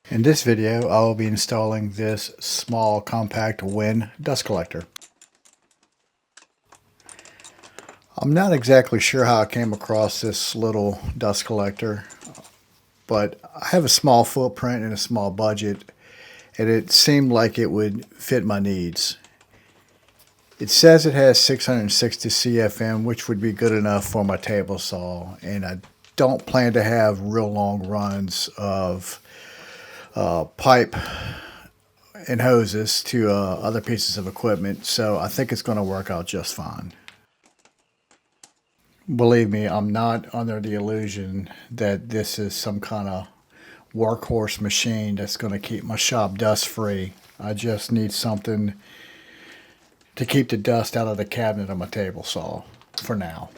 In this video, I will be installing this small compact WEN dust collector. I'm not exactly sure how I came across this little dust collector, but I have a small footprint and a small budget, and it seemed like it would fit my needs. It says it has 660 CFM, which would be good enough for my table saw, and I don't plan to have real long runs of pipe and hoses to other pieces of equipment, so I think it's going to work out just fine. Believe me, I'm not under the illusion that this is some kind of workhorse machine that's going to keep my shop dust free. I just need something to keep the dust out of the cabinet of my table saw for now.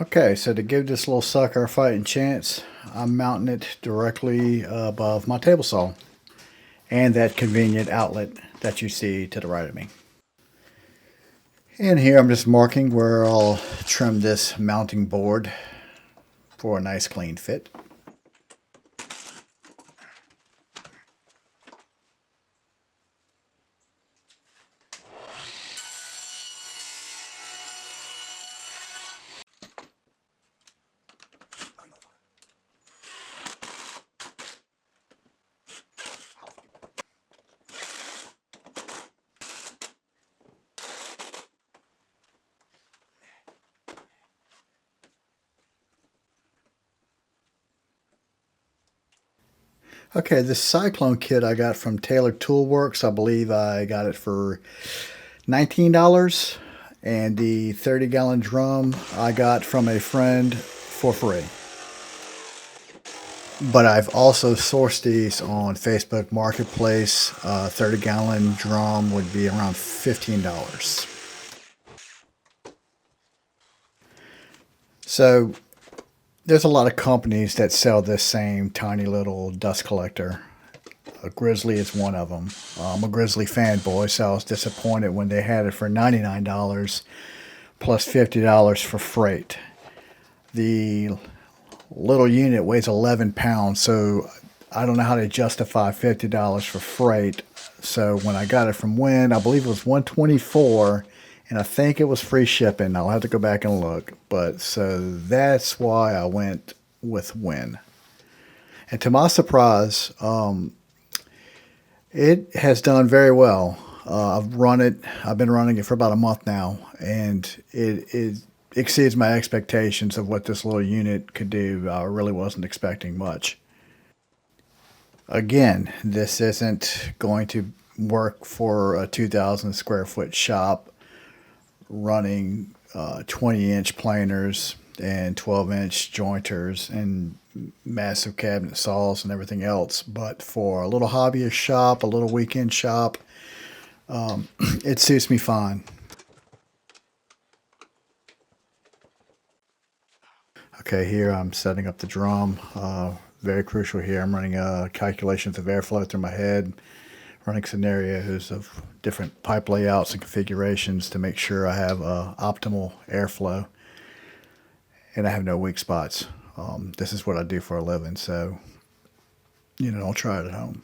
Okay, so to give this little sucker a fighting chance, I'm mounting it directly above my table saw and that convenient outlet that you see to the right of me. And here I'm just marking where I'll trim this mounting board for a nice clean fit. Okay, this Cyclone kit I got from Taylor Toolworks. I believe I got it for $19. And the 30-gallon drum I got from a friend for free. But I've also sourced these on Facebook Marketplace. 30-gallon drum would be around $15. So there's a lot of companies that sell this same tiny little dust collector. Grizzly is one of them. I'm a Grizzly fanboy, so I was disappointed when they had it for $99 plus $50 for freight. The little unit weighs 11 pounds, so I don't know how to justify $50 for freight. So when I got it from WEN, I believe it was $124, and I think it was free shipping. I'll have to go back and look. But so that's why I went with WEN. And to my surprise, it has done very well. I've been running it for about a month now, and it exceeds my expectations of what this little unit could do. I really wasn't expecting much. Again, this isn't going to work for a 2,000 square foot shop running 20-inch planers and 12-inch jointers and massive cabinet saws and everything else. But for a little hobbyist shop, a little weekend shop, it suits me fine. Okay, here I'm setting up the drum. Very crucial here. I'm running calculations of airflow through my head, running scenarios of different pipe layouts and configurations to make sure I have optimal airflow and I have no weak spots. This is what I do for a living, so don't try it at home.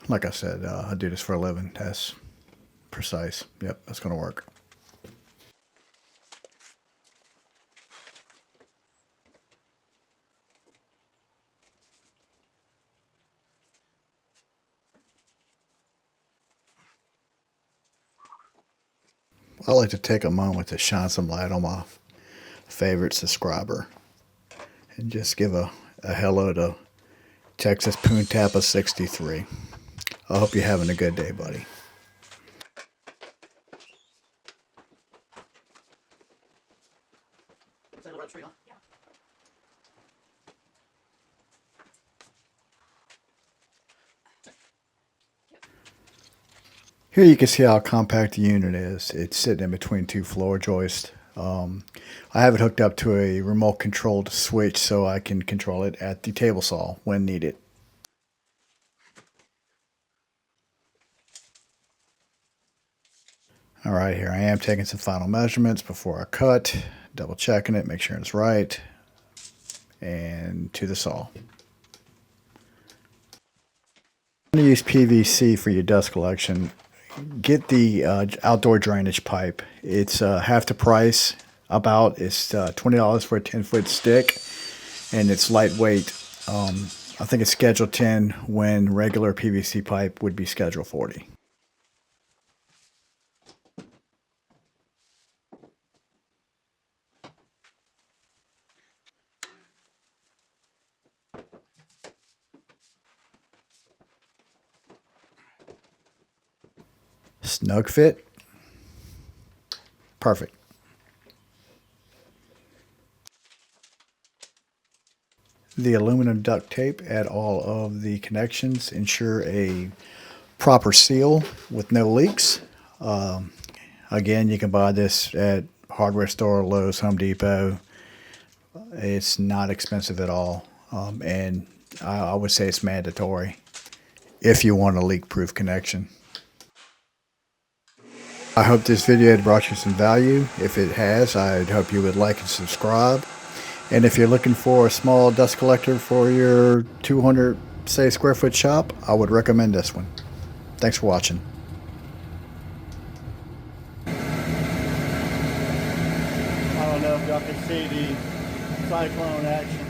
Like I said, I do this for a living. That's precise. Yep, that's going to work. I like to take a moment to shine some light on my favorite subscriber and just give a hello to Texas Poontappa 63. I hope you're having a good day, buddy. Here you can see how compact the unit is. It's sitting in between two floor joists. I have it hooked up to a remote controlled switch so I can control it at the table saw when needed. All right, here I am taking some final measurements before I cut, double checking it, make sure it's right, and to the saw. When you use PVC for your dust collection, get the outdoor drainage pipe. It's half the price. It's $20 for a 10-foot stick, and it's lightweight. I think it's Schedule 10 when regular PVC pipe would be Schedule 40. Snug fit. Perfect. The aluminum duct tape at all of the connections ensure a proper seal with no leaks. Again, you can buy this at hardware store, Lowe's, Home Depot. It's not expensive at all, and I would say it's mandatory if you want a leak-proof connection. I hope this video had brought you some value. If it has, I hope you would like and subscribe. And if you're looking for a small dust collector for your 200, say, square foot shop, I would recommend this one. Thanks for watching. I don't know if y'all can see the cyclone action